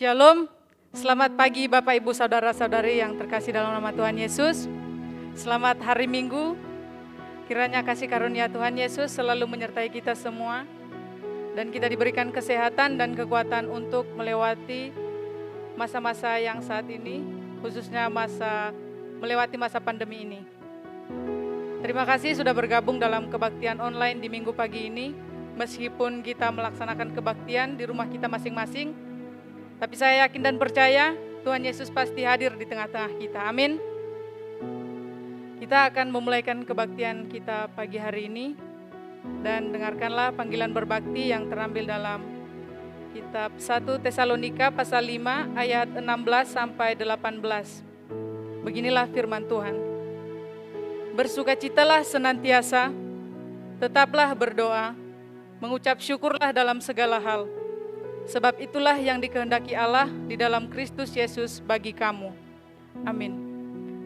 Shalom, selamat pagi Bapak Ibu Saudara-saudari yang terkasih dalam nama Tuhan Yesus. Selamat hari Minggu, kiranya kasih karunia Tuhan Yesus selalu menyertai kita semua. Dan kita diberikan kesehatan dan kekuatan untuk melewati masa-masa yang saat ini, khususnya melewati masa pandemi ini. Terima kasih sudah bergabung dalam kebaktian online di minggu pagi ini. Meskipun kita melaksanakan kebaktian di rumah kita masing-masing, tapi saya yakin dan percaya Tuhan Yesus pasti hadir di tengah-tengah kita. Amin. Kita akan memulaikan kebaktian kita pagi hari ini. Dan dengarkanlah panggilan berbakti yang terambil dalam kitab 1 Tesalonika pasal 5 ayat 16 sampai 18. Beginilah firman Tuhan. Bersukacitalah senantiasa, tetaplah berdoa, mengucap syukurlah dalam segala hal. Sebab itulah yang dikehendaki Allah di dalam Kristus Yesus bagi kamu. Amin.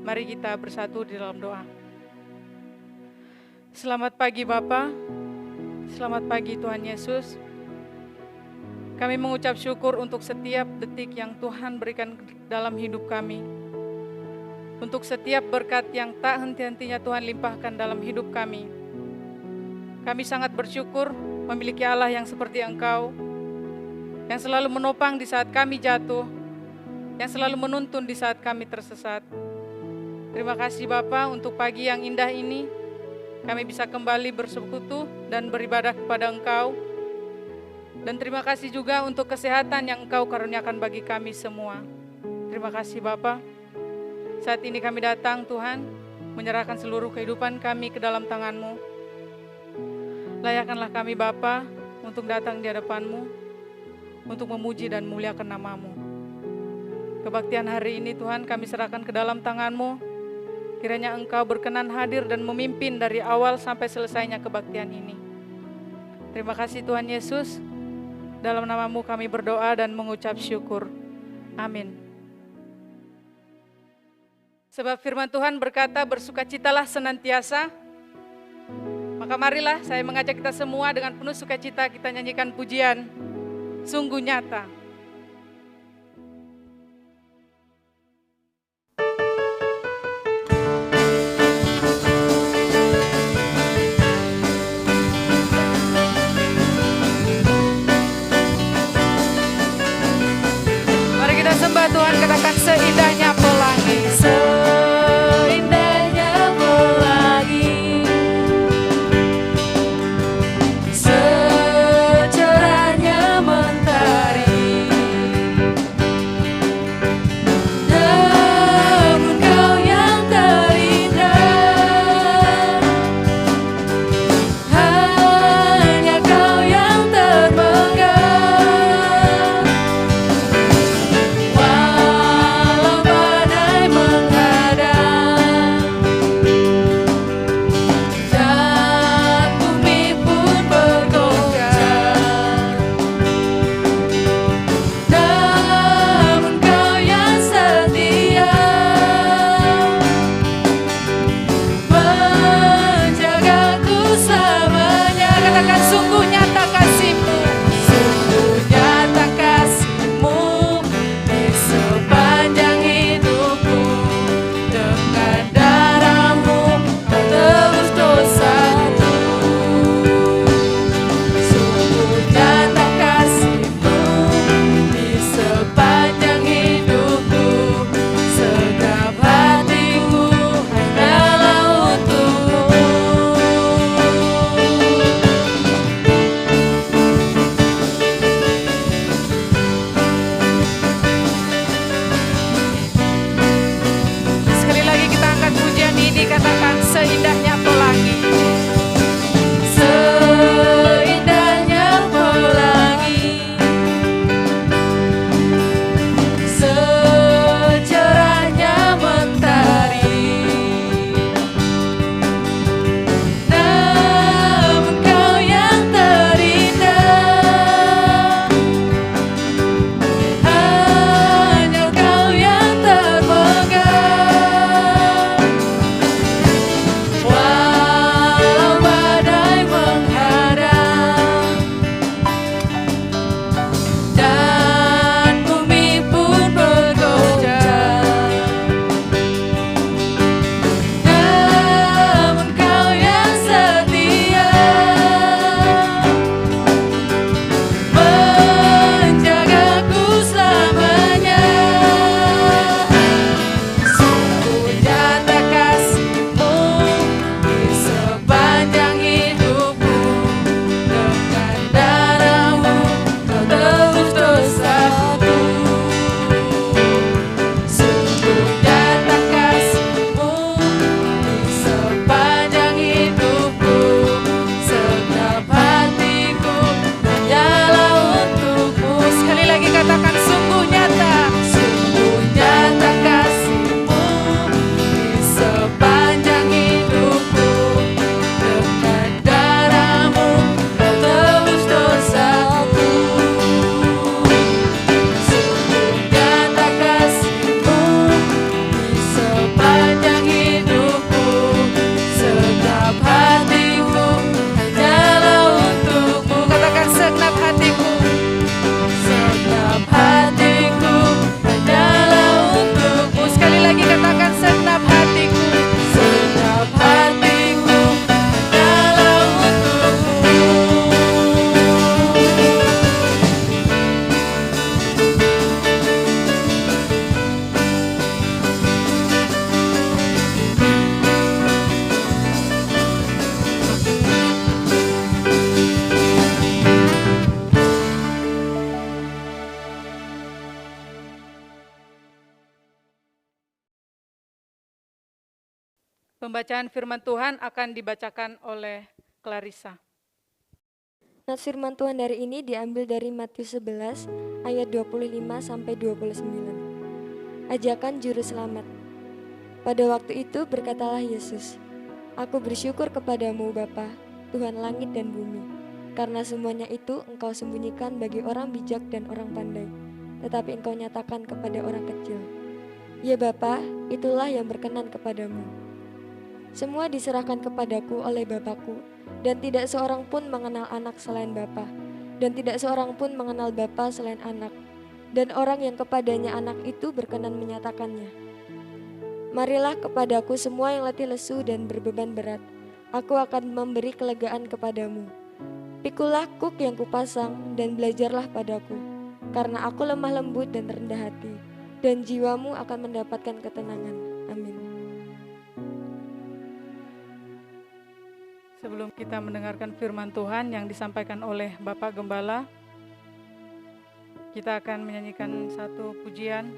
Mari kita bersatu di dalam doa. Selamat pagi Bapa, selamat pagi Tuhan Yesus. Kami mengucap syukur untuk setiap detik yang Tuhan berikan dalam hidup kami. Untuk setiap berkat yang tak henti-hentinya Tuhan limpahkan dalam hidup kami. Kami sangat bersyukur memiliki Allah yang seperti Engkau, yang selalu menopang di saat kami jatuh, yang selalu menuntun di saat kami tersesat. Terima kasih Bapa untuk pagi yang indah ini, kami bisa kembali bersekutu dan beribadah kepada Engkau. Dan terima kasih juga untuk kesehatan yang Engkau karuniakan bagi kami semua. Terima kasih Bapa. Saat ini kami datang Tuhan, menyerahkan seluruh kehidupan kami ke dalam tangan-Mu. Layakkanlah kami Bapa untuk datang di hadapan-Mu, untuk memuji dan memuliakan nama-Mu. Kebaktian hari ini Tuhan kami serahkan ke dalam tangan-Mu. Kiranya Engkau berkenan hadir dan memimpin dari awal sampai selesainya kebaktian ini. Terima kasih Tuhan Yesus. Dalam nama-Mu kami berdoa dan mengucap syukur. Amin. Sebab firman Tuhan berkata, bersukacitalah senantiasa. Maka marilah saya mengajak kita semua dengan penuh sukacita kita nyanyikan pujian Sungguh Nyata. Mari kita sembah Tuhan, katakan seindahnya pelangi. Seindahnya pelangi, secerahnya mentari. Pembacaan firman Tuhan akan dibacakan oleh Clarissa. Nats firman Tuhan dari ini diambil dari Matius 11 ayat 25-29. Ajakan juru selamat. Pada waktu itu berkatalah Yesus, "Aku bersyukur kepadamu Bapa, Tuhan langit dan bumi, karena semuanya itu Engkau sembunyikan bagi orang bijak dan orang pandai, tetapi Engkau nyatakan kepada orang kecil. Ya Bapa, itulah yang berkenan kepadamu. Semua diserahkan kepadaku oleh Bapakku, dan tidak seorang pun mengenal anak selain Bapa, dan tidak seorang pun mengenal Bapa selain anak, dan orang yang kepadanya anak itu berkenan menyatakannya. Marilah kepadaku semua yang letih lesu dan berbeban berat, aku akan memberi kelegaan kepadamu. Pikulah kuk yang kupasang dan belajarlah padaku, karena aku lemah lembut dan rendah hati, dan jiwamu akan mendapatkan ketenangan." Amin. Sebelum kita mendengarkan firman Tuhan yang disampaikan oleh Bapak Gembala, kita akan menyanyikan satu pujian,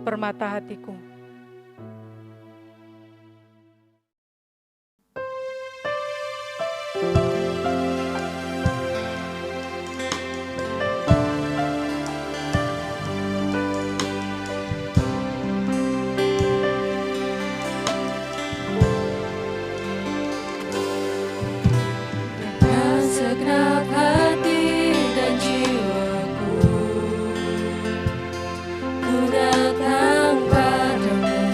Permata Hatiku. Segenap hati dan jiwaku, ku datang padamu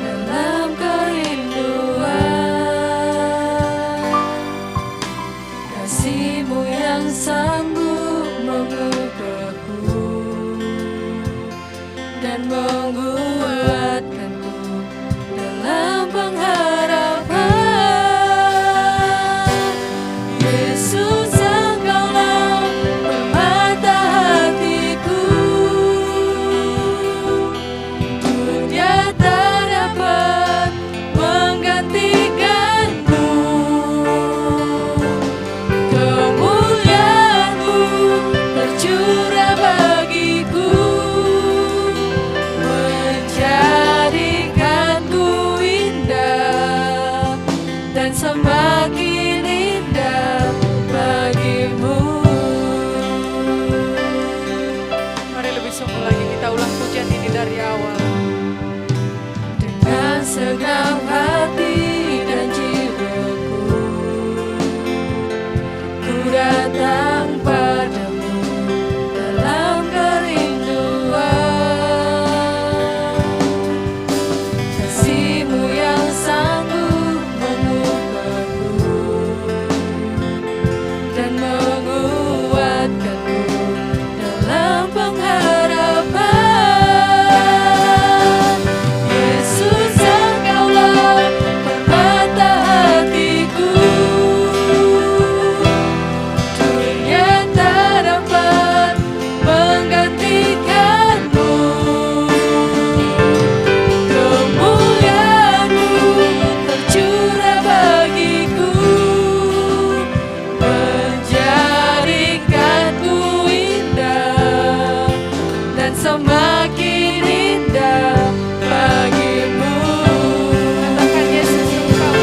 dalam kerinduan. Kasih-Mu yang sanggup mengubahku dan menguatkanku dalam pengharapan. Yesus, Engkaulah permata hatiku, dunia tak dapat menggantikanmu. Kemuliaan-Mu tercurah bagiku, menjadikanku indah dan semakin indah bagimu. Mari lebih sungguh lagi kita ulang pujian ini dari awal. Dengan segenap hati dan jiwaku, ku datang padamu dalam kerinduan. Kasih-Mu yang sanggup mengubahku dan menguatkanku dalam pengharapan. Yesus, Engkaulah permata hatiku, dunia tak dapat menggantikanmu. Kemuliaan-Mu tercurah bagiku, menjadikanku indah dan semakin indah bagimu. Katakan Yesus, Engkau.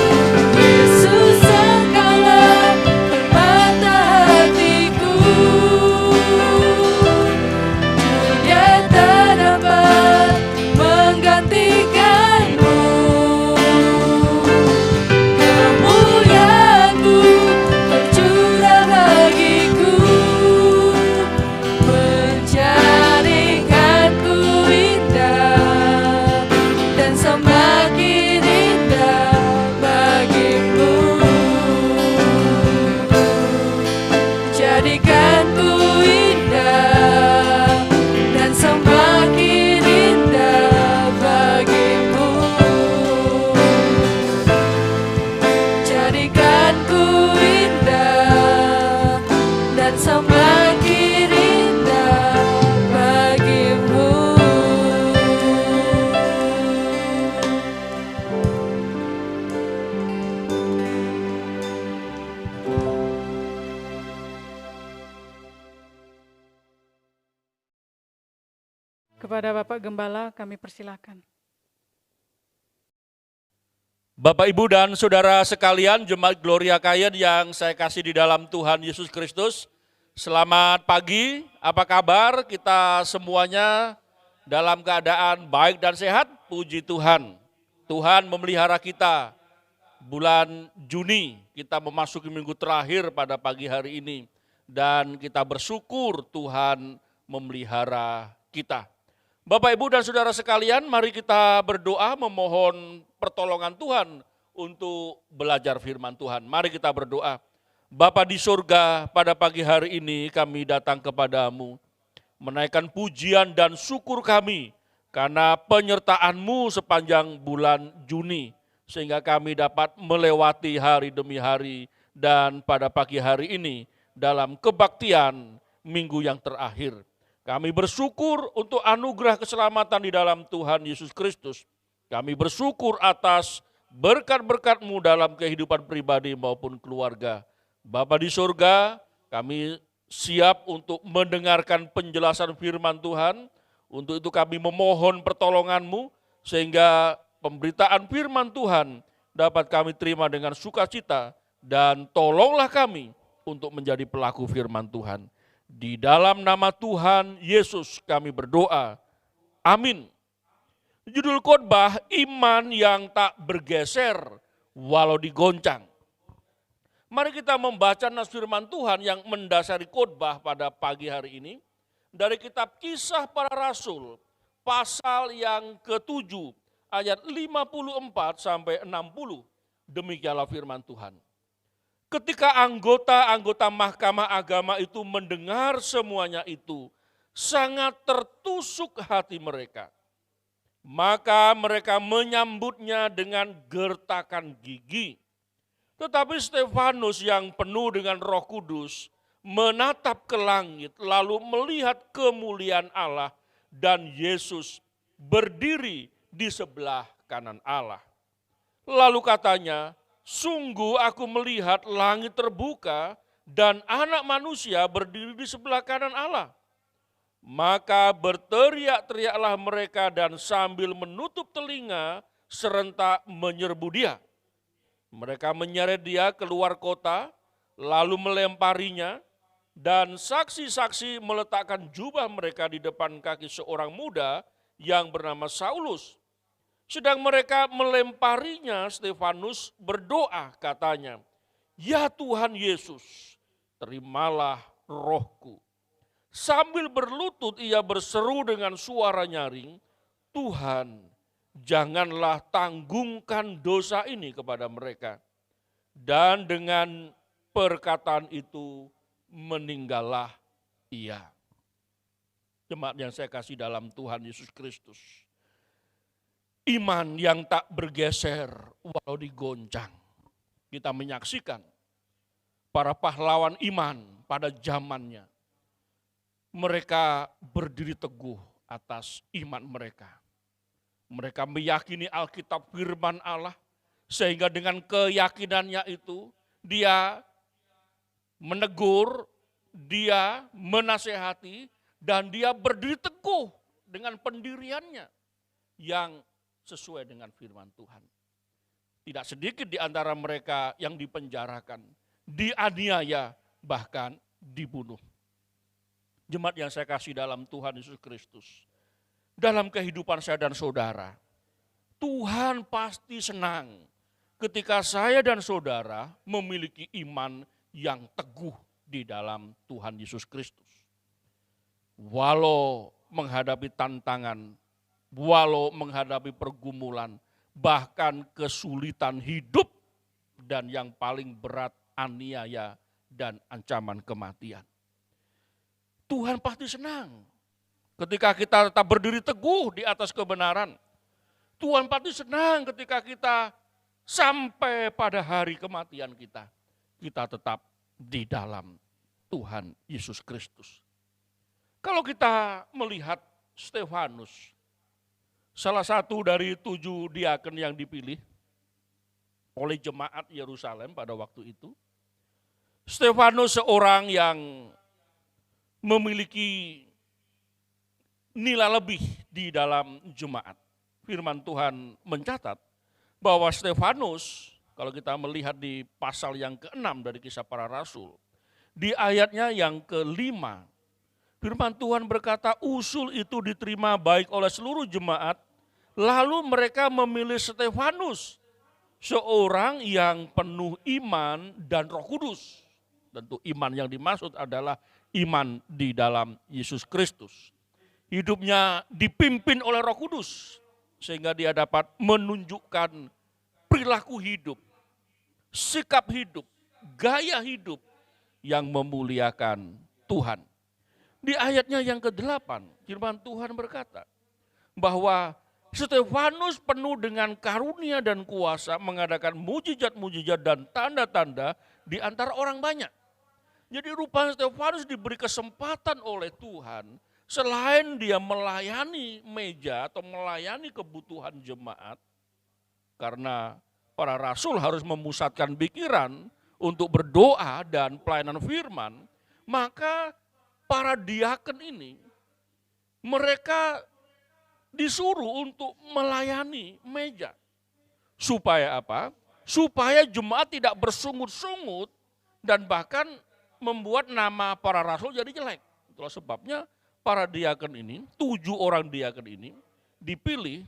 Yesus, Engkaulah permata hatiku, dunia tak dapat menggantikanmu. Kemuliaan-Mu tercurah bagiku, menjadikanku indah dan semakin indah bagimu. Jadikanku indah dan semakin indah bagimu. Jadikanku indah dan semakin indah bagimu. Kepada Bapak Gembala kami persilakan. Bapak, Ibu, dan Saudara sekalian, Jemaat Gloria Kayen yang saya kasih di dalam Tuhan Yesus Kristus. Selamat pagi, apa kabar kita semuanya dalam keadaan baik dan sehat? Puji Tuhan. Tuhan memelihara kita. Bulan Juni kita memasuki minggu terakhir pada pagi hari ini. Dan kita bersyukur Tuhan memelihara kita. Bapak, Ibu, dan Saudara sekalian, mari kita berdoa memohon pertolongan Tuhan untuk belajar firman Tuhan. Mari kita berdoa. Bapa di surga, pada pagi hari ini kami datang kepadamu, menaikkan pujian dan syukur kami karena penyertaan-Mu sepanjang bulan Juni, sehingga kami dapat melewati hari demi hari dan pada pagi hari ini dalam kebaktian minggu yang terakhir. Kami bersyukur untuk anugerah keselamatan di dalam Tuhan Yesus Kristus. Kami bersyukur atas berkat-berkat-Mu dalam kehidupan pribadi maupun keluarga. Bapa di surga, kami siap untuk mendengarkan penjelasan firman Tuhan. Untuk itu kami memohon pertolongan-Mu sehingga pemberitaan firman Tuhan dapat kami terima dengan sukacita, dan tolonglah kami untuk menjadi pelaku firman Tuhan. Di dalam nama Tuhan Yesus kami berdoa. Amin. Judul khotbah, iman yang tak bergeser walau digoncang. Mari kita membaca nas firman Tuhan yang mendasari khotbah pada pagi hari ini dari kitab Kisah Para Rasul pasal yang ke-7 ayat 54 sampai 60. Demikianlah firman Tuhan. Ketika anggota-anggota Mahkamah Agama itu mendengar semuanya itu, sangat tertusuk hati mereka. Maka mereka menyambutnya dengan gertakan gigi. Tetapi Stefanus yang penuh dengan Roh Kudus menatap ke langit lalu melihat kemuliaan Allah dan Yesus berdiri di sebelah kanan Allah. Lalu katanya, sungguh aku melihat langit terbuka dan anak manusia berdiri di sebelah kanan Allah. Maka berteriak-teriaklah mereka dan sambil menutup telinga serentak menyerbu dia. Mereka menyeret dia keluar kota lalu melemparinya, dan saksi-saksi meletakkan jubah mereka di depan kaki seorang muda yang bernama Saulus. Sedang mereka melemparinya, Stefanus berdoa katanya, "Ya Tuhan Yesus, terimalah rohku." Sambil berlutut ia berseru dengan suara nyaring, "Tuhan, janganlah tanggungkan dosa ini kepada mereka." Dan dengan perkataan itu meninggallah ia. Jemaat yang saya kasih dalam Tuhan Yesus Kristus. Iman yang tak bergeser walau digoncang. Kita menyaksikan para pahlawan iman pada zamannya. Mereka berdiri teguh atas iman mereka. Mereka meyakini Alkitab firman Allah, sehingga dengan keyakinannya itu dia menegur, dia menasehati, dan dia berdiri teguh dengan pendiriannya yang sesuai dengan firman Tuhan. Tidak sedikit di antara mereka yang dipenjarakan, dianiaya, bahkan dibunuh. Jemaat yang saya kasih dalam Tuhan Yesus Kristus, dalam kehidupan saya dan saudara, Tuhan pasti senang ketika saya dan saudara memiliki iman yang teguh di dalam Tuhan Yesus Kristus. Walau menghadapi tantangan, walau menghadapi pergumulan, bahkan kesulitan hidup, dan yang paling berat aniaya dan ancaman kematian. Tuhan pasti senang ketika kita tetap berdiri teguh di atas kebenaran. Tuhan pasti senang ketika kita sampai pada hari kematian kita tetap di dalam Tuhan Yesus Kristus. Kalau kita melihat Stefanus, salah satu dari 7 diaken yang dipilih oleh jemaat Yerusalem pada waktu itu, Stefanus seorang yang memiliki nilai lebih di dalam jemaat. Firman Tuhan mencatat bahwa Stefanus, kalau kita melihat di pasal yang ke-6 dari Kisah Para Rasul, di ayatnya yang ke-5, firman Tuhan berkata, usul itu diterima baik oleh seluruh jemaat, lalu mereka memilih Stefanus, seorang yang penuh iman dan Roh Kudus. Tentu iman yang dimaksud adalah iman di dalam Yesus Kristus. Hidupnya dipimpin oleh Roh Kudus, sehingga dia dapat menunjukkan perilaku hidup, sikap hidup, gaya hidup yang memuliakan Tuhan. Di ayatnya yang ke-8, firman Tuhan berkata bahwa Stefanus penuh dengan karunia dan kuasa mengadakan mujizat-mujizat dan tanda-tanda di antara orang banyak. Jadi rupanya Stefanus diberi kesempatan oleh Tuhan, selain dia melayani meja atau melayani kebutuhan jemaat, karena para rasul harus memusatkan pikiran untuk berdoa dan pelayanan firman, maka para diaken ini, mereka disuruh untuk melayani meja. Supaya apa? Supaya jemaat tidak bersungut-sungut dan bahkan membuat nama para rasul jadi jelek. Itulah sebabnya para diaken ini, 7 orang diaken ini dipilih,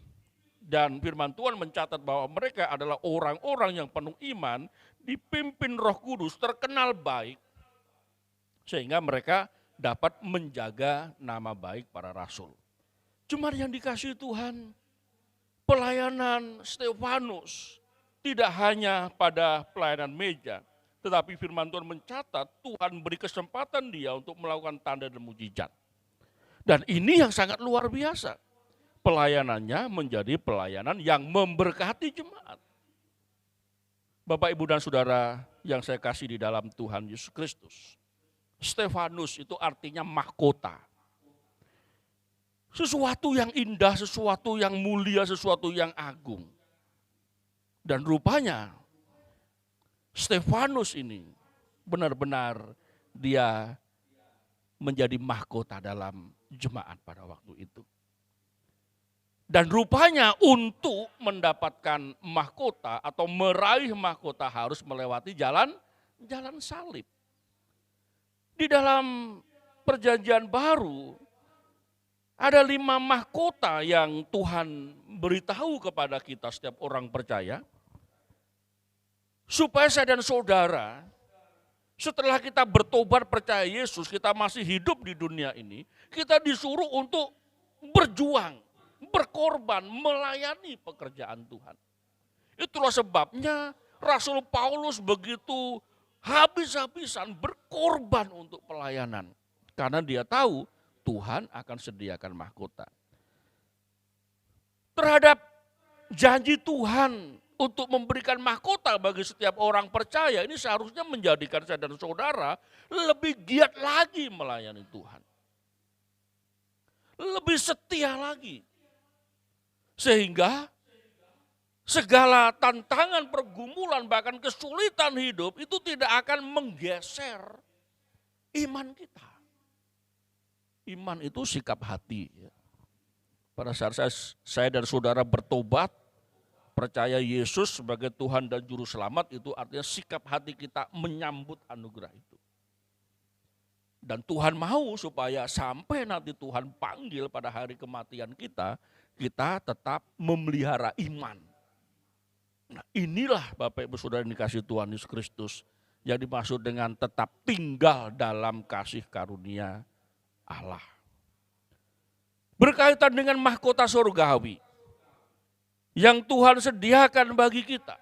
dan firman Tuhan mencatat bahwa mereka adalah orang-orang yang penuh iman, dipimpin Roh Kudus, terkenal baik, sehingga mereka dapat menjaga nama baik para rasul. Cuma yang dikasihi Tuhan, pelayanan Stefanus tidak hanya pada pelayanan meja, tetapi firman Tuhan mencatat Tuhan beri kesempatan dia untuk melakukan tanda dan mujizat. Dan ini yang sangat luar biasa. Pelayanannya menjadi pelayanan yang memberkati jemaat. Bapak, Ibu, dan Saudara yang saya kasih di dalam Tuhan Yesus Kristus. Stefanus itu artinya mahkota. Sesuatu yang indah, sesuatu yang mulia, sesuatu yang agung. Dan rupanya Stefanus ini benar-benar dia menjadi mahkota dalam jemaat pada waktu itu. Dan rupanya untuk mendapatkan mahkota atau meraih mahkota harus melewati jalan salib. Di dalam perjanjian baru ada 5 mahkota yang Tuhan beritahu kepada kita setiap orang percaya. Supaya saya dan saudara, setelah kita bertobat percaya Yesus, kita masih hidup di dunia ini, kita disuruh untuk berjuang, berkorban, melayani pekerjaan Tuhan. Itulah sebabnya Rasul Paulus begitu habis-habisan berkorban untuk pelayanan. Karena dia tahu Tuhan akan sediakan mahkota. Terhadap janji Tuhan untuk memberikan mahkota bagi setiap orang percaya, ini seharusnya menjadikan saya dan saudara lebih giat lagi melayani Tuhan. Lebih setia lagi. Sehingga segala tantangan, pergumulan, bahkan kesulitan hidup itu tidak akan menggeser iman kita. Iman itu sikap hati. Pada saat saya dan saudara bertobat, percaya Yesus sebagai Tuhan dan Juru Selamat, itu artinya sikap hati kita menyambut anugerah itu. Dan Tuhan mau supaya sampai nanti Tuhan panggil pada hari kematian kita tetap memelihara iman. Nah, inilah Bapak Ibu Saudara yang dikasih Tuhan Yesus Kristus yang dimaksud dengan tetap tinggal dalam kasih karunia Allah. Berkaitan dengan mahkota surgawi yang Tuhan sediakan bagi kita.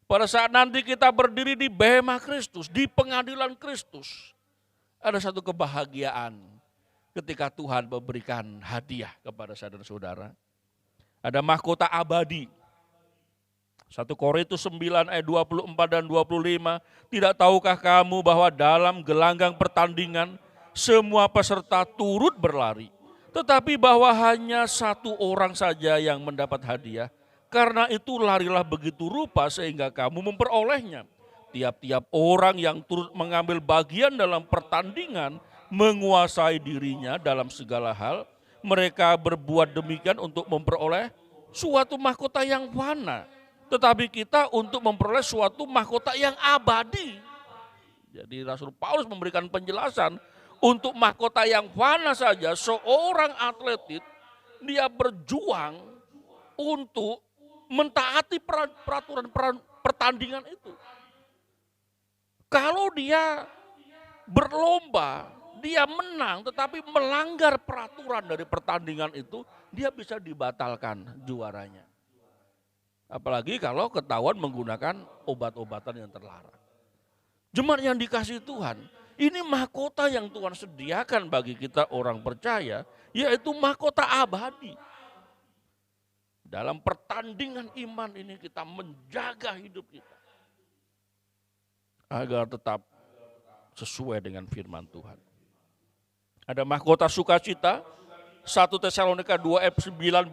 Pada saat nanti kita berdiri di bema Kristus, di pengadilan Kristus, ada satu kebahagiaan ketika Tuhan memberikan hadiah kepada saya dan saudara. Ada mahkota abadi. 1 Korintus 9 ayat 24 dan 25, tidak tahukah kamu bahwa dalam gelanggang pertandingan semua peserta turut berlari, tetapi bahwa hanya 1 orang saja yang mendapat hadiah. Karena itu larilah begitu rupa sehingga kamu memperolehnya. Tiap-tiap orang yang turut mengambil bagian dalam pertandingan menguasai dirinya dalam segala hal. Mereka berbuat demikian untuk memperoleh suatu mahkota yang fana. tetapi kita untuk memperoleh suatu mahkota yang abadi. Jadi Rasul Paulus memberikan penjelasan, untuk mahkota yang fana saja seorang atlet dia berjuang untuk mentaati peraturan pertandingan itu. Kalau dia berlomba, dia menang tetapi melanggar peraturan dari pertandingan itu, dia bisa dibatalkan juaranya. Apalagi kalau ketahuan menggunakan obat-obatan yang terlarang. Jemaat yang dikasihi Tuhan, ini mahkota yang Tuhan sediakan bagi kita orang percaya, yaitu mahkota abadi. Dalam pertandingan iman ini kita menjaga hidup kita agar tetap sesuai dengan firman Tuhan. Ada mahkota sukacita, 1 Tesalonika 2 ayat 19,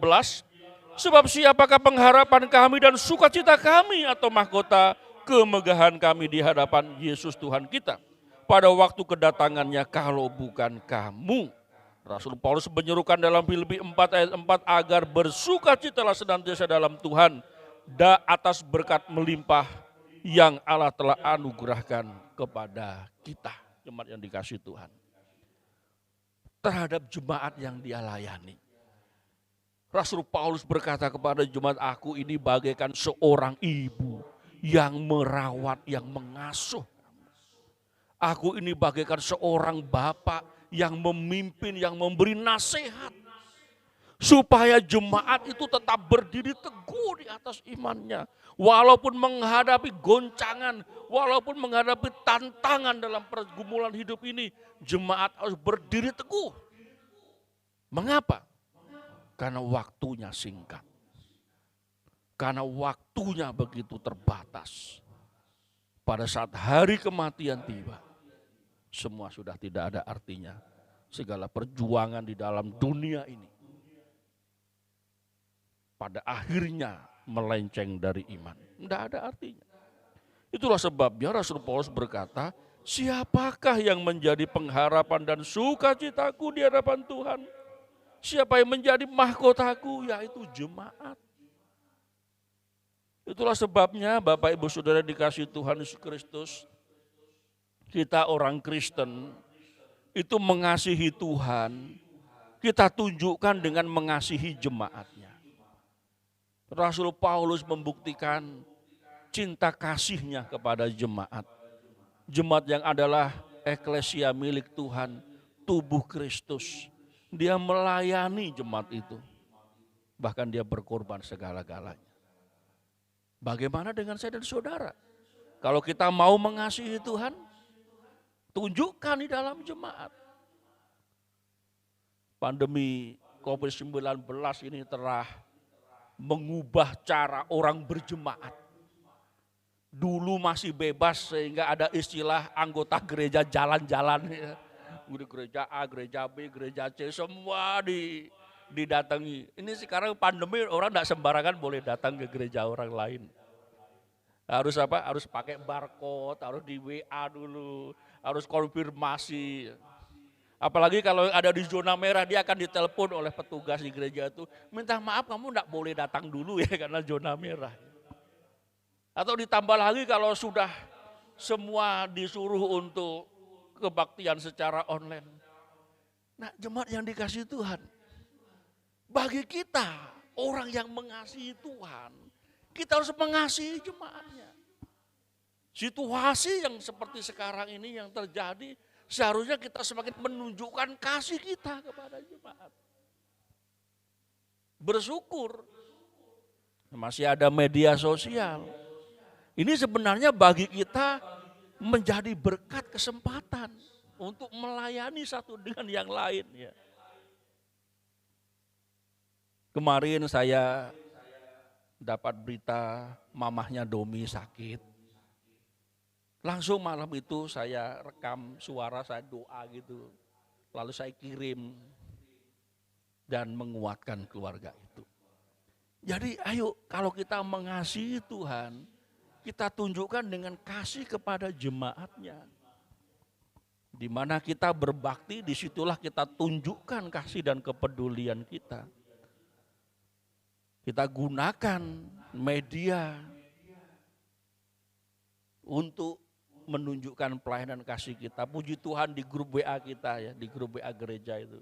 sebab siapakah pengharapan kami dan sukacita kami atau mahkota kemegahan kami di hadapan Yesus Tuhan kita pada waktu kedatangannya kalau bukan kamu. Rasul Paulus menyerukan dalam Filipi 4 ayat 4 agar bersukacitalah senantiasa dalam Tuhan atas berkat melimpah yang Allah telah anugerahkan kepada kita. Jemaat yang dikasihi Tuhan. Terhadap jemaat yang dia layani, Rasul Paulus berkata kepada jemaat, aku ini bagaikan seorang ibu yang merawat, yang mengasuh. Aku ini bagaikan seorang bapak yang memimpin, yang memberi nasihat. Supaya jemaat itu tetap berdiri teguh di atas imannya. Walaupun menghadapi goncangan, walaupun menghadapi tantangan dalam pergumulan hidup ini, jemaat harus berdiri teguh. Mengapa? Karena waktunya singkat. Karena waktunya begitu terbatas. Pada saat hari kematian tiba, semua sudah tidak ada artinya. Segala perjuangan di dalam dunia ini pada akhirnya melenceng dari iman. Tidak ada artinya. Itulah sebabnya Rasul Paulus berkata, siapakah yang menjadi pengharapan dan sukacitaku di hadapan Tuhan? Siapa yang menjadi mahkotaku? Yaitu jemaat. Itulah sebabnya Bapak Ibu Saudara dikasihi Tuhan Yesus Kristus, kita orang Kristen itu mengasihi Tuhan, kita tunjukkan dengan mengasihi jemaatnya. Rasul Paulus membuktikan cinta kasihnya kepada jemaat. Jemaat yang adalah eklesia milik Tuhan, tubuh Kristus. Dia melayani jemaat itu. Bahkan dia berkorban segala-galanya. Bagaimana dengan saya dan saudara? Kalau kita mau mengasihi Tuhan, tunjukkan di dalam jemaat. Pandemi COVID-19 ini telah mengubah cara orang berjemaat. Dulu masih bebas sehingga ada istilah anggota gereja jalan-jalan. Udah gereja A, gereja B, gereja C, semua didatangi. Ini sekarang pandemi orang tidak sembarangan boleh datang ke gereja orang lain. Harus apa? Harus pakai barcode, harus di WA dulu, harus konfirmasi. Apalagi kalau ada di zona merah, dia akan ditelepon oleh petugas di gereja itu, minta maaf kamu tidak boleh datang dulu ya karena zona merah. Atau ditambah lagi kalau sudah semua disuruh untuk kebaktian secara online. Nah, jemaat yang dikasihi Tuhan, bagi kita orang yang mengasihi Tuhan, kita harus mengasihi jemaatnya. Situasi yang seperti sekarang ini yang terjadi, seharusnya kita semakin menunjukkan kasih kita kepada jemaat. Bersyukur masih ada media sosial. Ini sebenarnya bagi kita menjadi berkat kesempatan untuk melayani satu dengan yang lain. Ya. Kemarin saya dapat berita mamahnya Domi sakit. Langsung malam itu saya rekam suara, saya doa gitu. Lalu saya kirim dan menguatkan keluarga itu. Jadi ayo kalau kita mengasihi Tuhan, kita tunjukkan dengan kasih kepada jemaatnya. Di mana kita berbakti, disitulah kita tunjukkan kasih dan kepedulian kita. Kita gunakan media untuk menunjukkan pelayanan kasih kita. Puji Tuhan di grup WA kita ya, di grup WA gereja itu.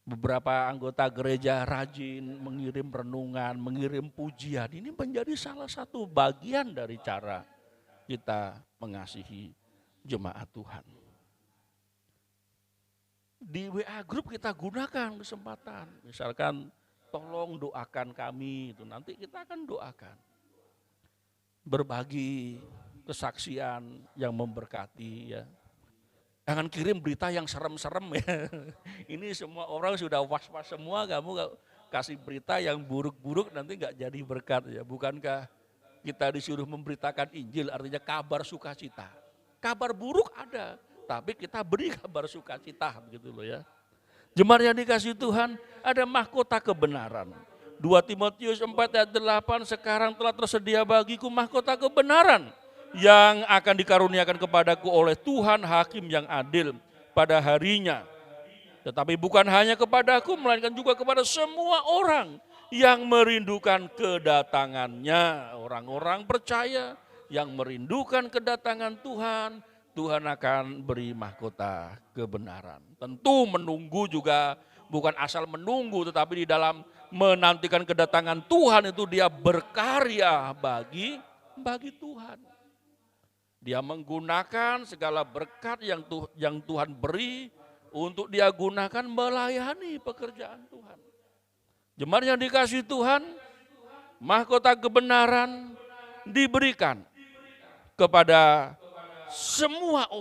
Beberapa anggota gereja rajin mengirim renungan, mengirim pujian. Ini menjadi salah satu bagian dari cara kita mengasihi jemaat Tuhan. Di WA grup kita gunakan kesempatan. Misalkan tolong doakan kami, itu nanti kita akan doakan. Berbagi kesaksian yang memberkati ya. Jangan kirim berita yang serem-serem ya. Ini semua orang sudah was-was semua, kamu kasih berita yang buruk-buruk nanti nggak jadi berkat ya. Bukankah kita disuruh memberitakan Injil, artinya kabar sukacita. Kabar buruk ada, tapi kita beri kabar sukacita begitu loh ya. Jemaat yang dikasihi Tuhan, ada mahkota kebenaran. 2 Timotius 4 ayat 8, sekarang telah tersedia bagiku mahkota kebenaran yang akan dikaruniakan kepadaku oleh Tuhan Hakim yang adil pada harinya. Tetapi bukan hanya kepadaku, melainkan juga kepada semua orang yang merindukan kedatangannya. Orang-orang percaya yang merindukan kedatangan Tuhan, Tuhan akan beri mahkota kebenaran. Tentu menunggu juga bukan asal menunggu, tetapi di dalam menantikan kedatangan Tuhan itu dia berkarya bagi Tuhan. Dia menggunakan segala berkat yang Tuhan beri untuk dia gunakan melayani pekerjaan Tuhan. Jemaat yang dikasihi Tuhan, mahkota kebenaran diberikan kepada semua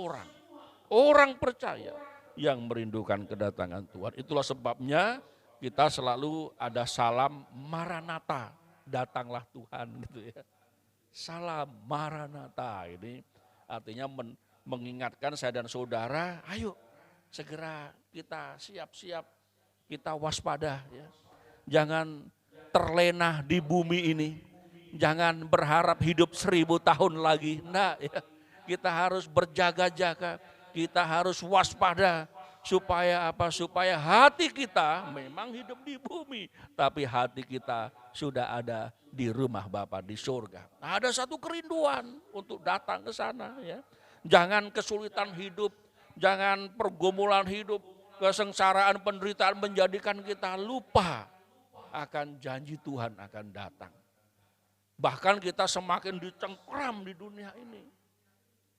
orang percaya yang merindukan kedatangan Tuhan. Itulah sebabnya kita selalu ada salam Maranatha, datanglah Tuhan gitu ya. Salam Maranatha ini artinya mengingatkan saya dan saudara, ayo segera kita siap-siap, kita waspada ya. Jangan terlena di bumi ini, jangan berharap hidup 1000 tahun lagi, enggak ya. Kita harus berjaga-jaga, kita harus waspada. Supaya apa? Supaya hati kita memang hidup di bumi, tapi hati kita sudah ada di rumah Bapa di surga. Nah, ada satu kerinduan untuk datang ke sana ya. Jangan kesulitan hidup, jangan pergumulan hidup, kesengsaraan penderitaan menjadikan kita lupa akan janji Tuhan akan datang. Bahkan kita semakin dicengkram di dunia ini.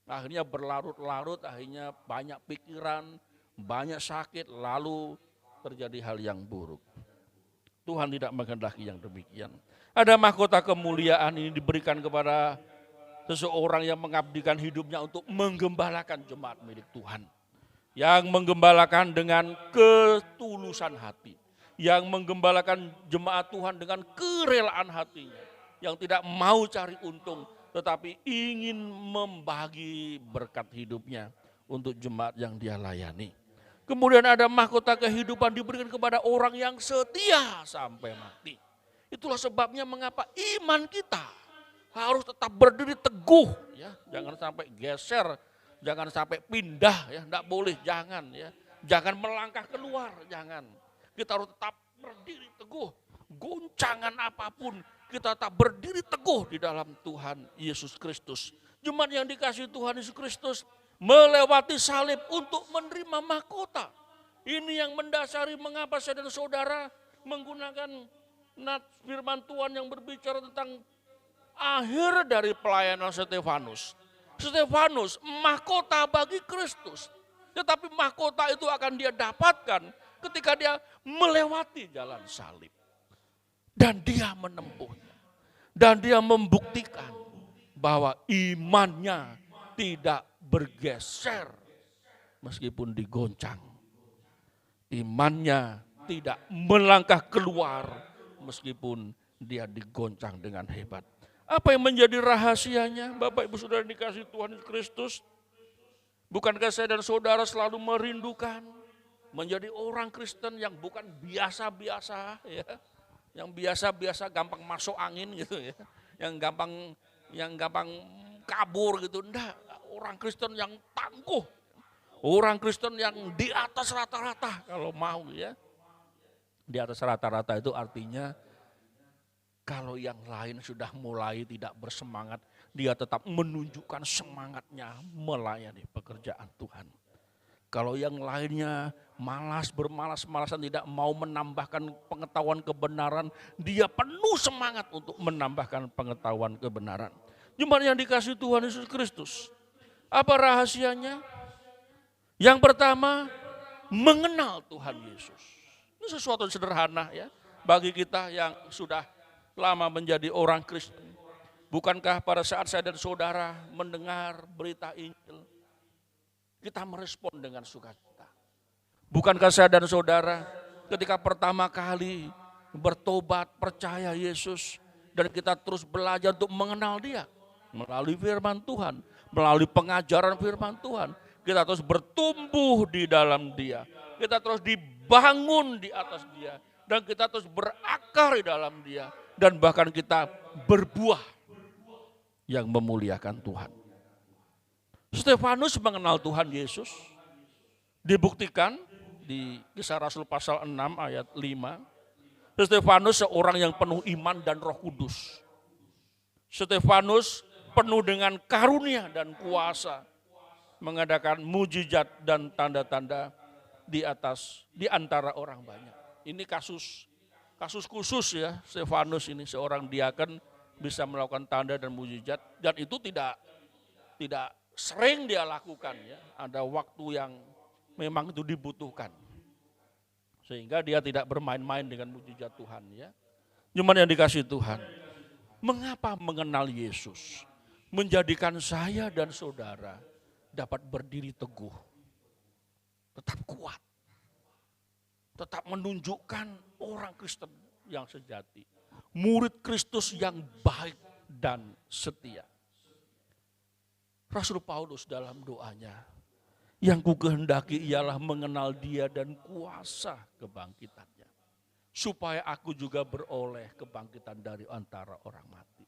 Akhirnya berlarut-larut, akhirnya banyak pikiran, banyak sakit, lalu terjadi hal yang buruk. Tuhan tidak menghendaki yang demikian. Ada mahkota kemuliaan ini diberikan kepada seseorang yang mengabdikan hidupnya untuk menggembalakan jemaat milik Tuhan. Yang menggembalakan dengan ketulusan hati. Yang menggembalakan jemaat Tuhan dengan kerelaan hatinya. Yang tidak mau cari untung, tetapi ingin membagi berkat hidupnya untuk jemaat yang dia layani. Kemudian ada mahkota kehidupan diberikan kepada orang yang setia sampai mati. Itulah sebabnya mengapa iman kita harus tetap berdiri teguh ya, jangan sampai geser, jangan sampai pindah ya, enggak boleh, jangan ya. Jangan melangkah keluar, jangan. Kita harus tetap berdiri teguh. Goncangan apapun kita tetap berdiri teguh di dalam Tuhan Yesus Kristus. Jemaat yang dikasihi Tuhan Yesus Kristus, melewati salib untuk menerima mahkota. Ini yang mendasari mengapa saya dan saudara menggunakan firman Tuhan yang berbicara tentang akhir dari pelayanan Stefanus. Stefanus mahkota bagi Kristus. Tetapi mahkota itu akan dia dapatkan ketika dia melewati jalan salib. Dan dia menempuhnya. Dan dia membuktikan bahwa imannya tidak bergeser meskipun digoncang. Imannya tidak melangkah keluar meskipun dia digoncang dengan hebat. Apa yang menjadi rahasianya Bapak Ibu Saudara dikasihi Tuhan Yesus Kristus? Bukankah saya dan saudara selalu merindukan menjadi orang Kristen yang bukan biasa-biasa ya. Yang biasa-biasa gampang masuk angin gitu ya. Yang gampang kabur gitu. Enggak, orang Kristen yang tangguh. Orang Kristen yang di atas rata-rata kalau mau ya. Di atas rata-rata itu artinya kalau yang lain sudah mulai tidak bersemangat, dia tetap menunjukkan semangatnya melayani pekerjaan Tuhan. Kalau yang lainnya malas, bermalas-malasan, tidak mau menambahkan pengetahuan kebenaran, dia penuh semangat untuk menambahkan pengetahuan kebenaran. Jemaat yang dikasihi Tuhan Yesus Kristus, apa rahasianya? Yang pertama, mengenal Tuhan Yesus. Ini sesuatu yang sederhana ya bagi kita yang sudah lama menjadi orang Kristen. Bukankah pada saat saya dan saudara mendengar berita Injil, kita merespon dengan sukacita? Bukankah saya dan saudara ketika pertama kali bertobat, percaya Yesus, dan kita terus belajar untuk mengenal Dia melalui firman Tuhan, melalui pengajaran firman Tuhan, kita terus bertumbuh di dalam Dia, kita terus dibangun di atas Dia, dan kita terus berakar di dalam Dia, dan bahkan kita berbuah yang memuliakan Tuhan. Stefanus mengenal Tuhan Yesus, dibuktikan di Kisah Rasul pasal 6 ayat 5. Stefanus seorang yang penuh iman dan Roh Kudus. Stefanus penuh dengan karunia dan kuasa, mengadakan mujizat dan tanda-tanda di antara orang banyak. Ini kasus khusus ya, Stefanus ini seorang diaken bisa melakukan tanda dan mujizat, dan itu tidak sering dia lakukan ya. Ada waktu yang memang itu dibutuhkan. Sehingga dia tidak bermain-main dengan mujizat Tuhan ya. Cuman yang dikasih Tuhan, mengapa mengenal Yesus menjadikan saya dan saudara dapat berdiri teguh, tetap kuat, tetap menunjukkan orang Kristen yang sejati, murid Kristus yang baik dan setia. Rasul Paulus dalam doanya, yang kukehendaki ialah mengenal Dia dan kuasa kebangkitannya, supaya aku juga beroleh kebangkitan dari antara orang mati.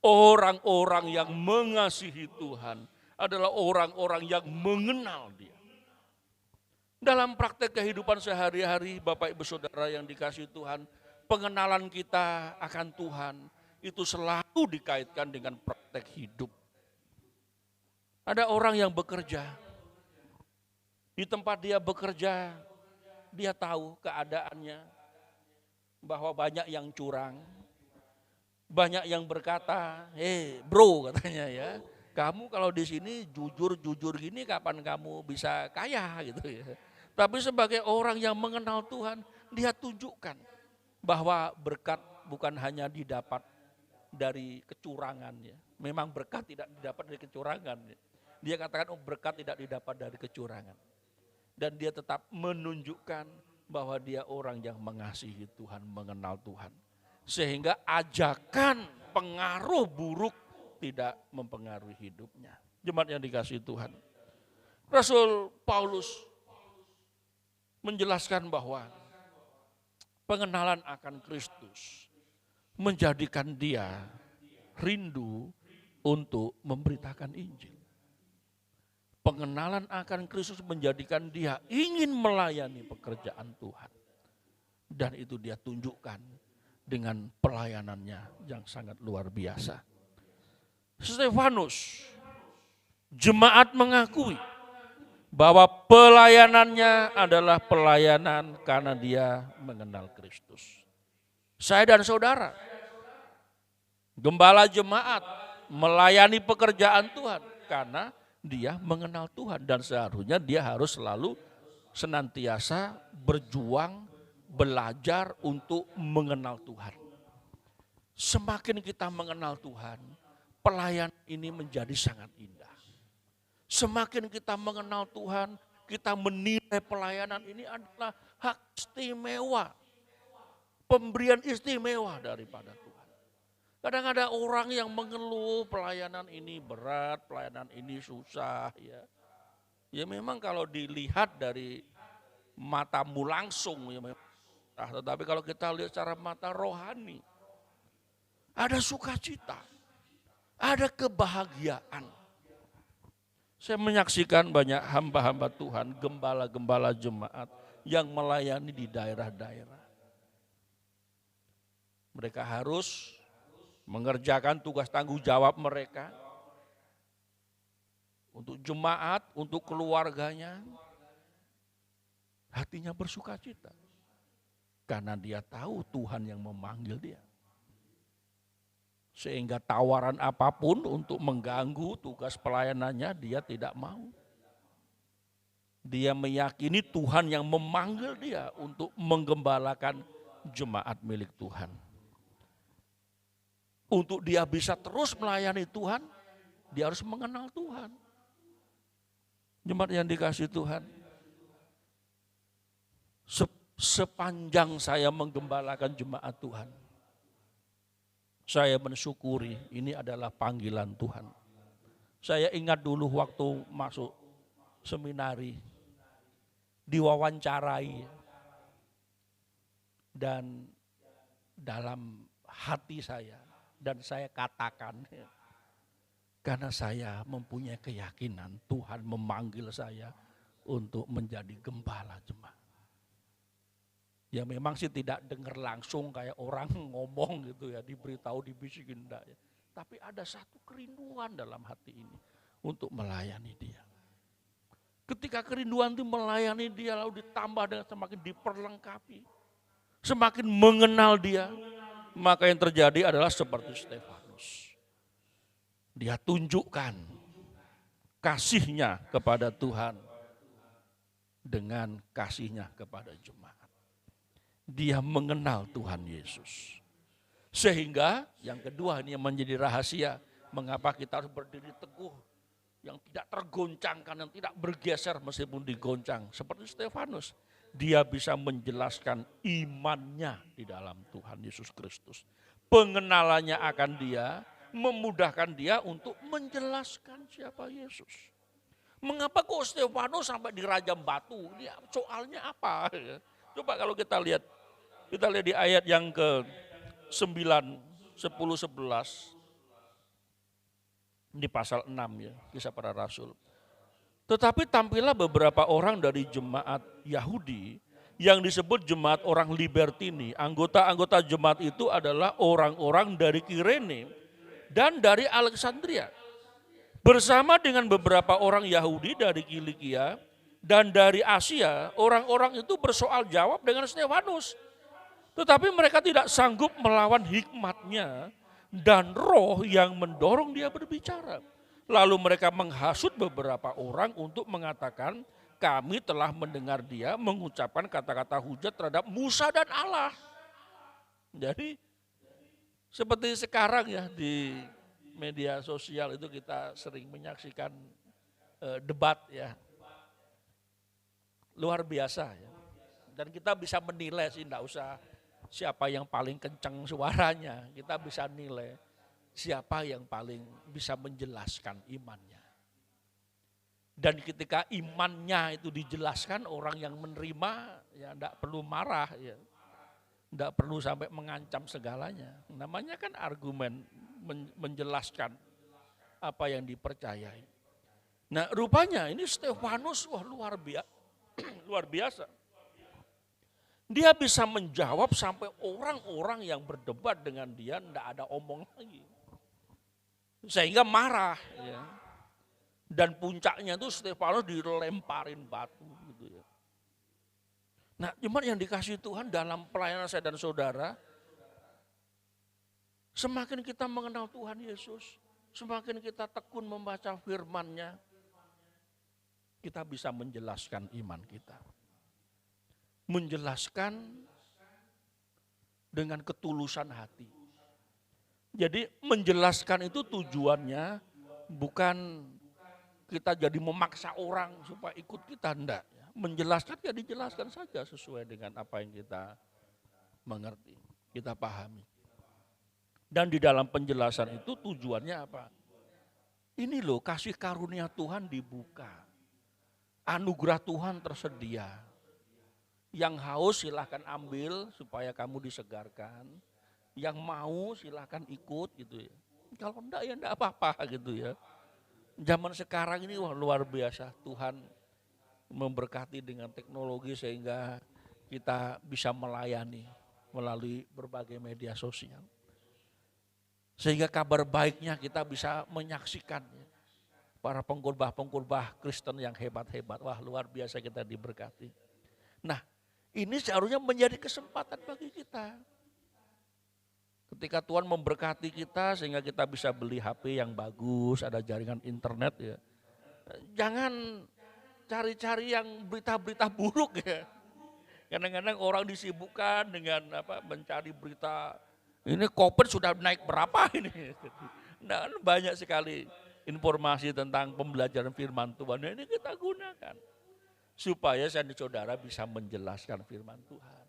Orang-orang yang mengasihi Tuhan adalah orang-orang yang mengenal Dia. Dalam praktek kehidupan sehari-hari, Bapak Ibu Saudara yang dikasihi Tuhan, pengenalan kita akan Tuhan itu selalu dikaitkan dengan praktek hidup. Ada orang yang bekerja, di tempat dia bekerja, dia tahu keadaannya, bahwa banyak yang curang, banyak yang berkata, bro katanya ya, kamu kalau di sini jujur-jujur gini kapan kamu bisa kaya gitu ya. Tapi sebagai orang yang mengenal Tuhan, dia tunjukkan bahwa berkat bukan hanya didapat dari kecurangan ya. Memang berkat tidak didapat dari kecurangan ya. Dia katakan berkat tidak didapat dari kecurangan. Dan dia tetap menunjukkan bahwa dia orang yang mengasihi Tuhan, mengenal Tuhan. Sehingga ajakan pengaruh buruk tidak mempengaruhi hidupnya. Jemaat yang dikasihi Tuhan. Rasul Paulus menjelaskan bahwa pengenalan akan Kristus menjadikan dia rindu untuk memberitakan Injil. Pengenalan akan Kristus menjadikan dia ingin melayani pekerjaan Tuhan. Dan itu dia tunjukkan dengan pelayanannya yang sangat luar biasa. Stefanus, jemaat mengakui bahwa pelayanannya adalah pelayanan karena dia mengenal Kristus. Saya dan saudara, gembala jemaat melayani pekerjaan Tuhan karena dia mengenal Tuhan, dan seharusnya dia harus selalu senantiasa berjuang, belajar untuk mengenal Tuhan. Semakin kita mengenal Tuhan, pelayanan ini menjadi sangat indah. Semakin kita mengenal Tuhan, kita menilai pelayanan ini adalah hak istimewa, pemberian istimewa daripada Tuhan. Kadang ada orang yang mengeluh pelayanan ini berat, pelayanan ini susah ya. Ya memang kalau dilihat dari matamu langsung ya memang. Tetapi kalau kita lihat secara mata rohani, ada sukacita, ada kebahagiaan. Saya menyaksikan banyak hamba-hamba Tuhan, gembala-gembala jemaat yang melayani di daerah-daerah. Mereka harus mengerjakan tugas tanggung jawab mereka untuk jemaat, untuk keluarganya. Hatinya bersuka cita karena dia tahu Tuhan yang memanggil dia. Sehingga tawaran apapun untuk mengganggu tugas pelayanannya dia tidak mau. Dia meyakini Tuhan yang memanggil dia untuk menggembalakan jemaat milik Tuhan. Untuk dia bisa terus melayani Tuhan, dia harus mengenal Tuhan. Jemaat yang dikasihi Tuhan, sepanjang saya menggembalakan jemaat Tuhan, saya mensyukuri ini adalah panggilan Tuhan. Saya ingat dulu waktu masuk seminari, diwawancarai, dan dalam hati saya, dan saya katakan, karena saya mempunyai keyakinan Tuhan memanggil saya untuk menjadi gembala jemaat. Ya memang sih tidak dengar langsung kayak orang ngomong gitu ya, diberitahu, dibisikin enggak ya. Tapi ada satu kerinduan dalam hati ini untuk melayani dia. Ketika kerinduan itu melayani dia lalu ditambah dengan semakin diperlengkapi, semakin mengenal dia, maka yang terjadi adalah seperti Stefanus. Dia tunjukkan kasihnya kepada Tuhan dengan kasihnya kepada jemaat. Dia mengenal Tuhan Yesus. Sehingga yang kedua ini yang menjadi rahasia mengapa kita harus berdiri teguh, yang tidak tergoncangkan, yang tidak bergeser meskipun digoncang. Seperti Stefanus, dia bisa menjelaskan imannya di dalam Tuhan Yesus Kristus. Pengenalannya akan dia, memudahkan dia untuk menjelaskan siapa Yesus. Mengapa kok Stefanus sampai dirajam batu? Dia soalnya apa? Coba kalau kita lihat di ayat yang ke-9, 10, 11. Di pasal 6 ya, Kisah Para Rasul. Tetapi tampillah beberapa orang dari jemaat Yahudi yang disebut jemaat orang Libertini. Anggota-anggota jemaat itu adalah orang-orang dari Kirene dan dari Alexandria. Bersama dengan beberapa orang Yahudi dari Kilikia dan dari Asia, orang-orang itu bersoal jawab dengan Stefanus. Tetapi mereka tidak sanggup melawan hikmatnya dan roh yang mendorong dia berbicara. Lalu mereka menghasut beberapa orang untuk mengatakan, kami telah mendengar dia mengucapkan kata-kata hujat terhadap Musa dan Allah. Jadi seperti sekarang ya di media sosial itu kita sering menyaksikan debat ya. Luar biasa ya. Dan kita bisa menilai sih, enggak usah siapa yang paling kencang suaranya. Kita bisa nilai siapa yang paling bisa menjelaskan imannya. Dan ketika imannya itu dijelaskan, orang yang menerima ya enggak perlu marah ya. Enggak perlu sampai mengancam segalanya. Namanya kan argumen menjelaskan apa yang dipercayai. Nah rupanya ini Stefanus luar biasa. Dia bisa menjawab sampai orang-orang yang berdebat dengan dia enggak ada omong lagi. Sehingga marah ya. Dan puncaknya itu Stefanus dilemparin batu gitu ya. Nah, jemaat yang dikasihi Tuhan, dalam pelayanan saya dan saudara, semakin kita mengenal Tuhan Yesus, semakin kita tekun membaca firman-Nya, kita bisa menjelaskan iman kita. Menjelaskan dengan ketulusan hati. Jadi menjelaskan itu tujuannya bukan kita jadi memaksa orang supaya ikut kita, enggak. Menjelaskan ya dijelaskan saja sesuai dengan apa yang kita mengerti, kita pahami. Dan di dalam penjelasan itu tujuannya apa? Ini loh, kasih karunia Tuhan dibuka. Anugerah Tuhan tersedia. Yang haus silahkan ambil supaya kamu disegarkan. Yang mau silahkan ikut gitu ya. Kalau enggak ya enggak apa-apa gitu ya. Zaman sekarang ini wah luar biasa. Tuhan memberkati dengan teknologi sehingga kita bisa melayani melalui berbagai media sosial. Sehingga kabar baiknya kita bisa menyaksikan para pengkhotbah-pengkhotbah Kristen yang hebat-hebat. Wah, luar biasa kita diberkati. Nah, ini seharusnya menjadi kesempatan bagi kita. Ketika Tuhan memberkati kita sehingga kita bisa beli HP yang bagus, ada jaringan internet ya. Jangan cari-cari yang berita-berita buruk ya. Kadang-kadang orang disibukkan dengan mencari berita. Ini COVID sudah naik berapa ini? Nah, banyak sekali informasi tentang pembelajaran firman Tuhan. Nah, ini kita gunakan supaya saudara bisa menjelaskan firman Tuhan.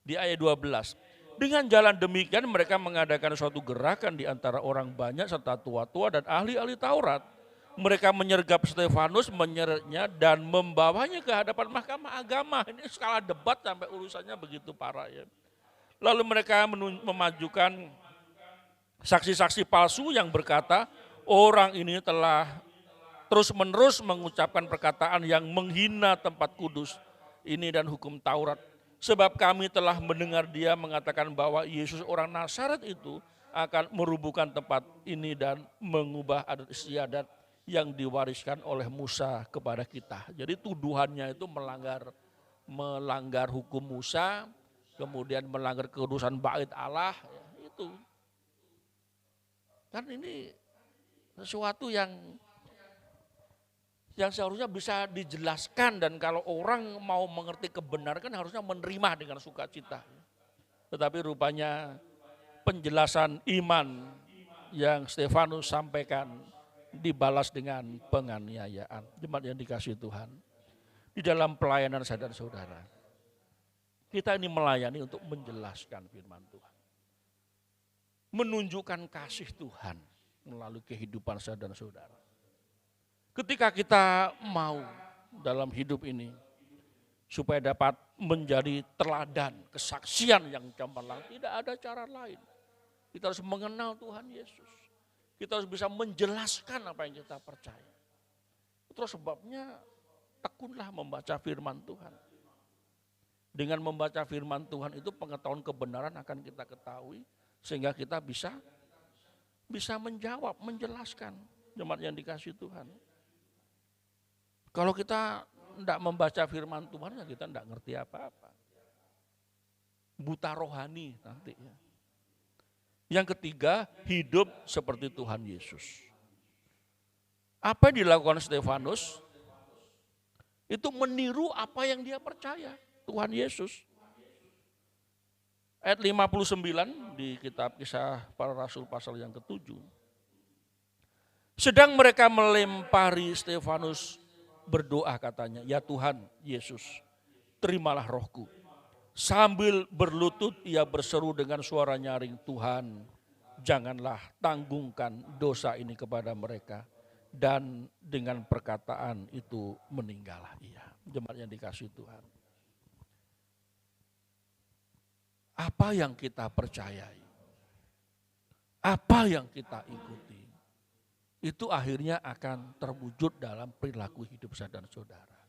Di ayat 12, dengan jalan demikian mereka mengadakan suatu gerakan di antara orang banyak serta tua-tua dan ahli-ahli Taurat. Mereka menyergap Stefanus, menyeretnya dan membawanya ke hadapan mahkamah agama. Ini skala debat sampai urusannya begitu parah ya. Lalu mereka memajukan saksi-saksi palsu yang berkata, orang ini telah terus-menerus mengucapkan perkataan yang menghina tempat kudus ini dan hukum Taurat. Sebab kami telah mendengar dia mengatakan bahwa Yesus orang Nazaret itu akan merubuhkan tempat ini dan mengubah adat istiadat yang diwariskan oleh Musa kepada kita. Jadi tuduhannya itu melanggar hukum Musa, kemudian melanggar kekudusan bait Allah, ya, itu. Kan ini sesuatu yang seharusnya bisa dijelaskan dan kalau orang mau mengerti kebenaran kan harusnya menerima dengan sukacita. Tetapi rupanya penjelasan iman yang Stefanus sampaikan dibalas dengan penganiayaan. Jemaat yang dikasihi Tuhan, di dalam pelayanan saudara-saudara, kita ini melayani untuk menjelaskan firman Tuhan. Menunjukkan kasih Tuhan melalui kehidupan saudara-saudara. Ketika kita mau dalam hidup ini, supaya dapat menjadi teladan, kesaksian yang cemerlang, tidak ada cara lain. Kita harus mengenal Tuhan Yesus. Kita harus bisa menjelaskan apa yang kita percaya. Terus sebabnya tekunlah membaca firman Tuhan. Dengan membaca firman Tuhan itu pengetahuan kebenaran akan kita ketahui sehingga kita bisa menjawab, menjelaskan. Jemaat yang dikasihi Tuhan. Kalau kita tidak membaca firman Tuhan ya kita tidak ngerti apa-apa. Buta rohani nanti ya. Yang ketiga, hidup seperti Tuhan Yesus. Apa yang dilakukan Stefanus? Itu meniru apa yang dia percaya, Tuhan Yesus. Ayat 59 di kitab Kisah Para Rasul pasal yang ke-7. Sedang mereka melempari Stefanus, berdoa katanya, ya Tuhan Yesus, terimalah rohku. Sambil berlutut ia berseru dengan suara nyaring, Tuhan janganlah tanggungkan dosa ini kepada mereka. Dan dengan perkataan itu meninggallah ia. Jemaat yang dikasihi Tuhan. Apa yang kita percayai, apa yang kita ikuti, itu akhirnya akan terwujud dalam perilaku hidup saudara-saudara.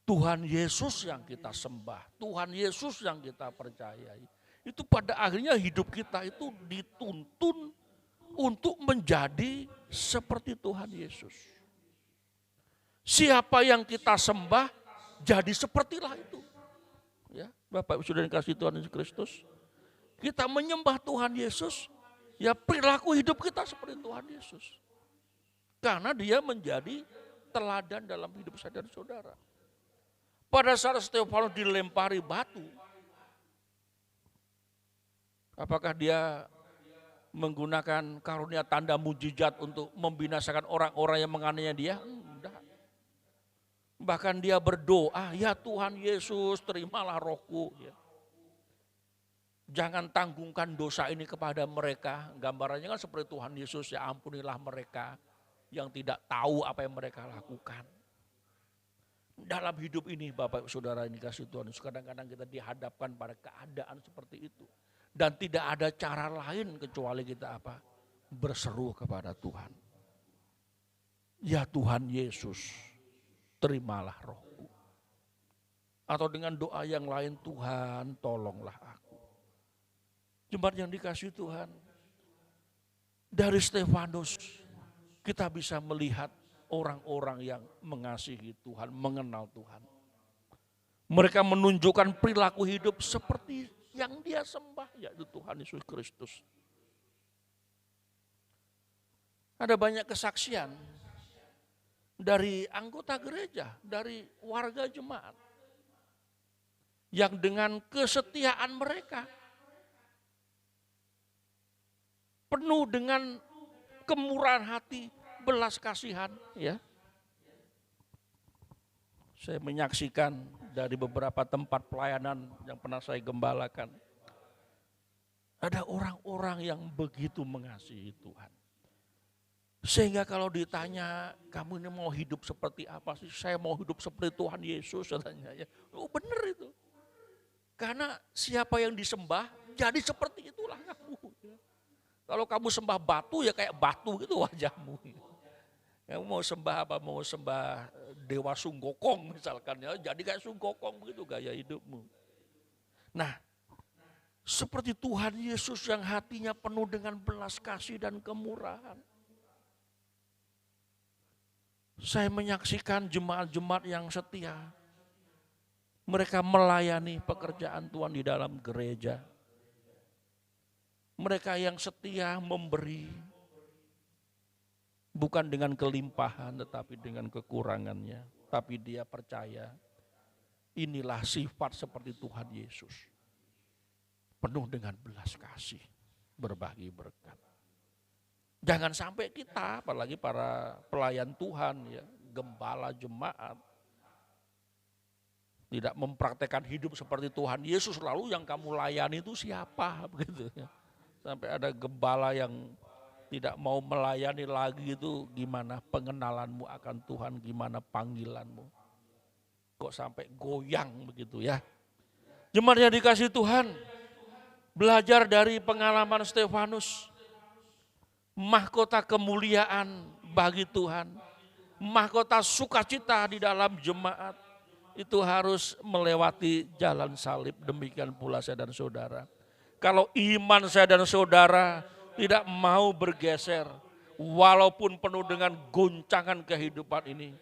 Tuhan Yesus yang kita sembah, Tuhan Yesus yang kita percayai, itu pada akhirnya hidup kita itu dituntun untuk menjadi seperti Tuhan Yesus. Siapa yang kita sembah, jadi sepertilah itu. Ya, Bapak Ibu Saudara yang dikasihi Tuhan Yesus Kristus, kita menyembah Tuhan Yesus, ya perilaku hidup kita seperti Tuhan Yesus. Karena dia menjadi teladan dalam hidup saudara-saudara. Pada saat Stefanus dilempari batu, apakah dia menggunakan karunia tanda mujizat untuk membinasakan orang-orang yang menganiaya dia? Enggak. Bahkan dia berdoa, ya Tuhan Yesus terimalah rohku. Jangan tanggungkan dosa ini kepada mereka. Gambarannya kan seperti Tuhan Yesus, ya ampunilah mereka yang tidak tahu apa yang mereka lakukan. Dalam hidup ini Bapak Saudara ini kasih Tuhan, kadang-kadang kita dihadapkan pada keadaan seperti itu. Dan tidak ada cara lain kecuali kita apa? Berseru kepada Tuhan. Ya Tuhan Yesus, terimalah rohku. Atau dengan doa yang lain, Tuhan tolonglah aku. Jemaat yang dikasihi Tuhan, dari Stefanus kita bisa melihat orang-orang yang mengasihi Tuhan, mengenal Tuhan. Mereka menunjukkan perilaku hidup seperti yang dia sembah, yaitu Tuhan Yesus Kristus. Ada banyak kesaksian dari anggota gereja, dari warga jemaat, yang dengan kesetiaan mereka penuh dengan kemurahan hati, belas kasihan, ya. Saya menyaksikan dari beberapa tempat pelayanan yang pernah saya gembalakan, ada orang-orang yang begitu mengasihi Tuhan. Sehingga kalau ditanya, kamu ini mau hidup seperti apa sih? Saya mau hidup seperti Tuhan Yesus, katanya. Ya, oh benar itu. Karena siapa yang disembah, jadi seperti itulah kamu. Kalau kamu sembah batu, ya kayak batu gitu wajahmu. Kamu mau sembah apa? Mau sembah Dewa Sunggokong misalkan, ya jadi kayak Sunggokong begitu gaya hidupmu. Nah, seperti Tuhan Yesus yang hatinya penuh dengan belas kasih dan kemurahan. Saya menyaksikan jemaat-jemaat yang setia. Mereka melayani pekerjaan Tuhan di dalam gereja. Mereka yang setia memberi, bukan dengan kelimpahan tetapi dengan kekurangannya. Tapi dia percaya inilah sifat seperti Tuhan Yesus. Penuh dengan belas kasih, berbagi berkat. Jangan sampai kita, apalagi para pelayan Tuhan, ya, gembala jemaat, tidak mempraktekkan hidup seperti Tuhan Yesus, lalu yang kamu layani itu siapa? Begitu ya. Sampai ada gembala yang tidak mau melayani lagi, itu gimana pengenalanmu akan Tuhan, gimana panggilanmu. Kok sampai goyang begitu ya. Jemaat yang dikasihi Tuhan, belajar dari pengalaman Stefanus, mahkota kemuliaan bagi Tuhan, mahkota sukacita di dalam jemaat, itu harus melewati jalan salib. Demikian pula saya dan saudara. Kalau iman saya dan saudara tidak mau bergeser, walaupun penuh dengan goncangan kehidupan ini,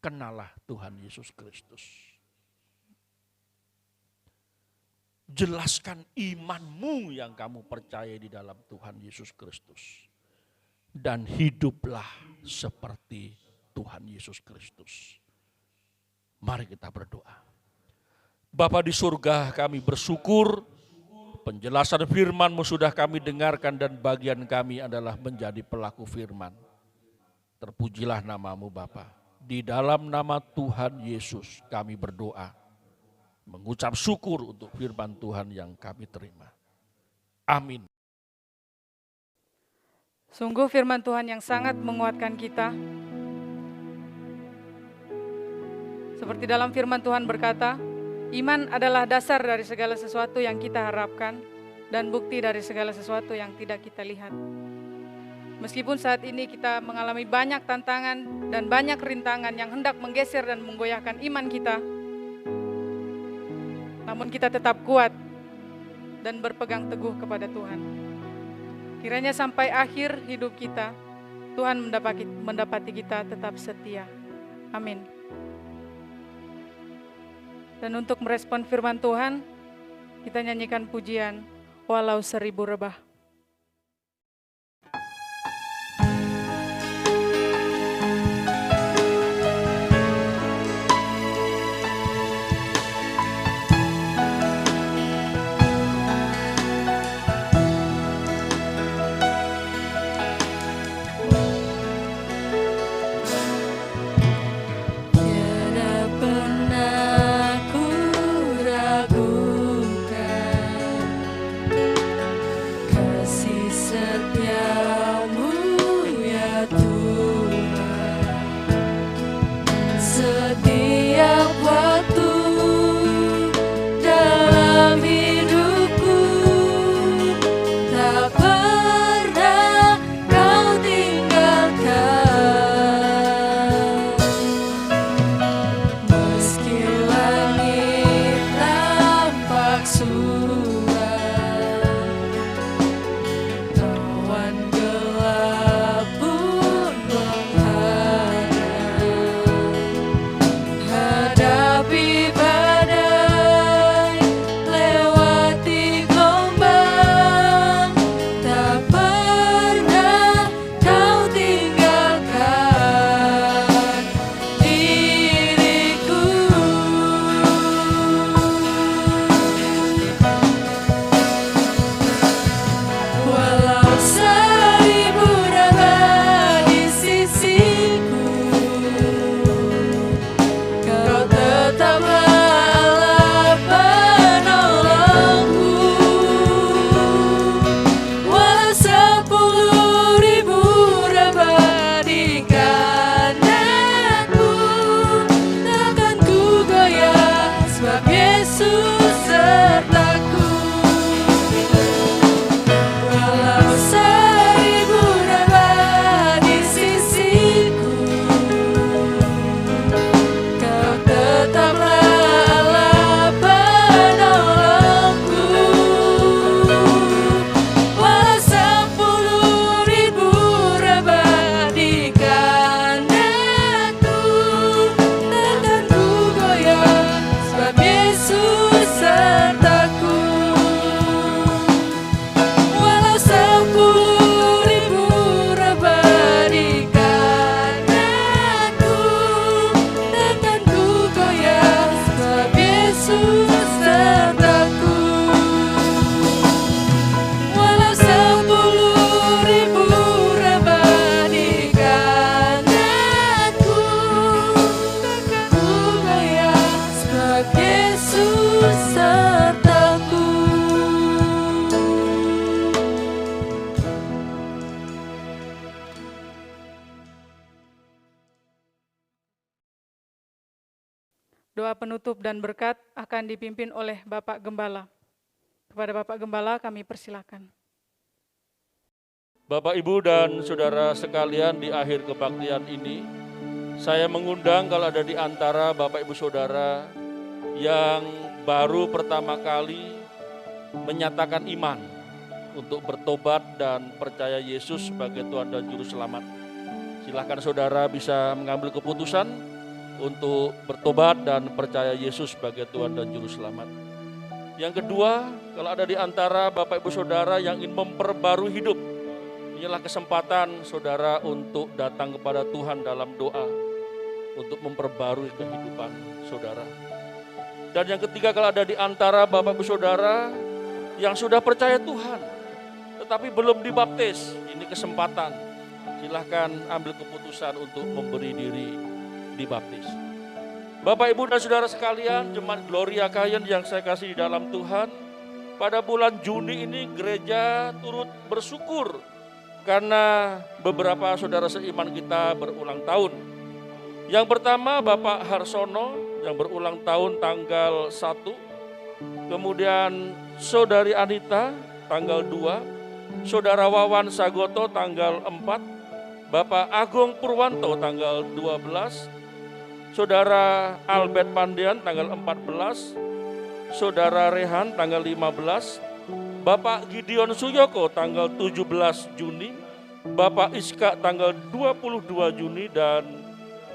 kenalah Tuhan Yesus Kristus. Jelaskan imanmu yang kamu percaya di dalam Tuhan Yesus Kristus. Dan hiduplah seperti Tuhan Yesus Kristus. Mari kita berdoa. Bapa di surga, kami bersyukur penjelasan firman-Mu sudah kami dengarkan dan bagian kami adalah menjadi pelaku firman. Terpujilah nama-Mu Bapa. Di dalam nama Tuhan Yesus kami berdoa. Mengucap syukur untuk firman Tuhan yang kami terima. Amin. Sungguh firman Tuhan yang sangat menguatkan kita. Seperti dalam firman Tuhan berkata, iman adalah dasar dari segala sesuatu yang kita harapkan dan bukti dari segala sesuatu yang tidak kita lihat. Meskipun saat ini kita mengalami banyak tantangan dan banyak rintangan yang hendak menggeser dan menggoyahkan iman kita, namun kita tetap kuat dan berpegang teguh kepada Tuhan. Kiranya sampai akhir hidup kita, Tuhan mendapati kita tetap setia. Amin. Dan untuk merespon firman Tuhan, kita nyanyikan pujian Walau 1000 rebah. Kau Doa penutup dan berkat akan dipimpin oleh Bapak Gembala. Kepada Bapak Gembala kami persilakan. Bapak, Ibu, dan Saudara sekalian, di akhir kebaktian ini, saya mengundang kalau ada di antara Bapak, Ibu, Saudara yang baru pertama kali menyatakan iman untuk bertobat dan percaya Yesus sebagai Tuhan dan Juru Selamat. Silakan saudara bisa mengambil keputusan untuk bertobat dan percaya Yesus sebagai Tuhan dan Juru Selamat. Yang kedua, kalau ada di antara Bapak, Ibu, Saudara yang ingin memperbarui hidup, inilah kesempatan saudara untuk datang kepada Tuhan dalam doa untuk memperbarui kehidupan saudara. Dan yang ketiga, kalau ada di antara Bapak, Ibu, Saudara yang sudah percaya Tuhan tetapi belum dibaptis, ini kesempatan. Silahkan ambil keputusan untuk memberi diri dibaptis. Bapak, Ibu, dan Saudara sekalian, Jemaat Gloria Kayen yang saya kasih di dalam Tuhan, pada bulan Juni ini gereja turut bersyukur karena beberapa saudara seiman kita berulang tahun. Yang pertama Bapak Harsono yang berulang tahun tanggal 1, kemudian Saudari Anita tanggal 2, Saudara Wawan Sagoto tanggal 4, Bapak Agung Purwanto tanggal 12, Saudara Albert Pandian tanggal 14, Saudara Rehan tanggal 15, Bapak Gideon Suyoko tanggal 17 Juni, Bapak Iska tanggal 22 Juni, dan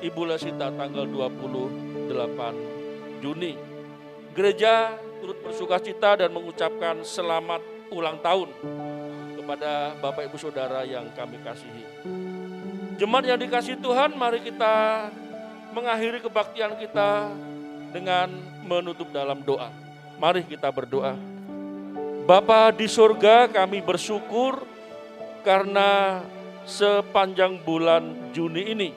Ibu Lesita tanggal 28 Juni. Gereja turut bersukacita dan mengucapkan selamat ulang tahun kepada Bapak, Ibu, Saudara yang kami kasihi. Jemaat yang dikasihi Tuhan, mari kita mengakhiri kebaktian kita dengan menutup dalam doa. Mari kita berdoa. Bapa di surga, kami bersyukur karena sepanjang bulan Juni ini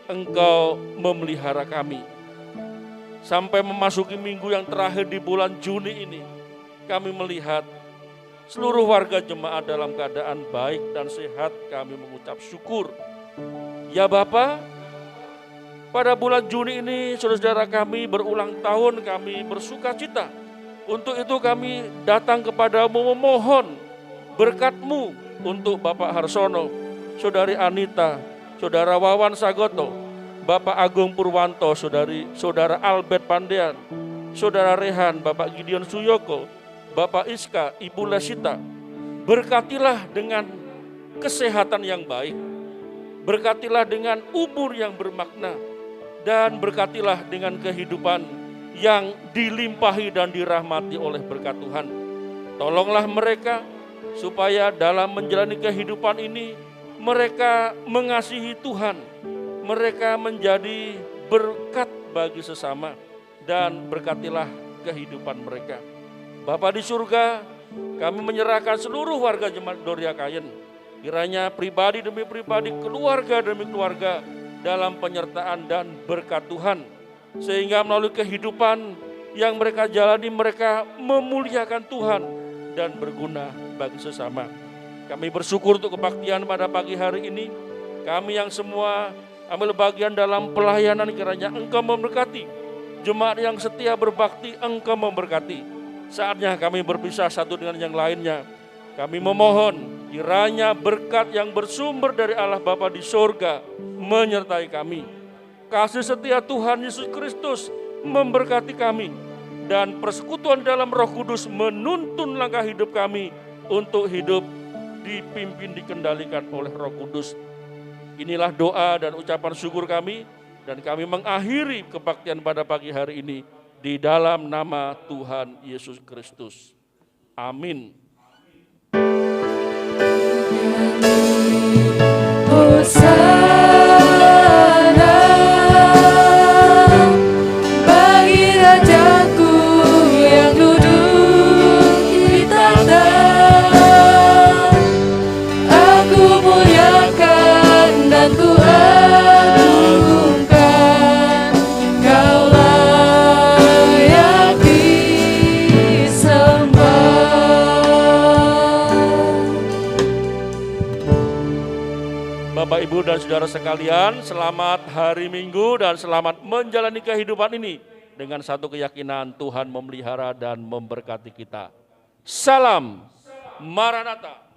Engkau memelihara kami. Sampai memasuki minggu yang terakhir di bulan Juni ini, kami melihat seluruh warga jemaat dalam keadaan baik dan sehat. Kami mengucap syukur. Ya Bapa, pada bulan Juni ini saudara-saudara kami berulang tahun, kami bersukacita. Untuk itu kami datang kepadamu memohon berkat-Mu untuk Bapak Harsono, Saudari Anita, Saudara Wawan Sagoto, Bapak Agung Purwanto, Saudara Albert Pandian, Saudara Rehan, Bapak Gideon Suyoko, Bapak Iska, Ibu Lesita. Berkatilah dengan kesehatan yang baik, berkatilah dengan umur yang bermakna, dan berkatilah dengan kehidupan yang dilimpahi dan dirahmati oleh berkat Tuhan. Tolonglah mereka supaya dalam menjalani kehidupan ini mereka mengasihi Tuhan, mereka menjadi berkat bagi sesama, dan berkatilah kehidupan mereka. Bapa di surga, kami menyerahkan seluruh warga Jemaat Gloria Kayen, kiranya pribadi demi pribadi, keluarga demi keluarga, dalam penyertaan dan berkat Tuhan, sehingga melalui kehidupan yang mereka jalani, mereka memuliakan Tuhan dan berguna bagi sesama. Kami bersyukur untuk kebaktian pada pagi hari ini. Kami yang semua ambil bagian dalam pelayanan, kiranya Engkau memberkati. Jemaat yang setia berbakti, Engkau memberkati. Saatnya kami berpisah satu dengan yang lainnya. Kami memohon kiranya berkat yang bersumber dari Allah Bapa di sorga menyertai kami. Kasih setia Tuhan Yesus Kristus memberkati kami, dan persekutuan dalam Roh Kudus menuntun langkah hidup kami untuk hidup dipimpin, dikendalikan oleh Roh Kudus. Inilah doa dan ucapan syukur kami, dan kami mengakhiri kebaktian pada pagi hari ini di dalam nama Tuhan Yesus Kristus. Amin. Hosana bagi Rajaku yang duduk di tahta. Aku muliakan dan ku agungkan, Kau layak disembah. Bapak, Ibu, dan saudara sekalian, selamat hari Minggu dan selamat menjalani kehidupan ini dengan satu keyakinan Tuhan memelihara dan memberkati kita. Salam Maranatha.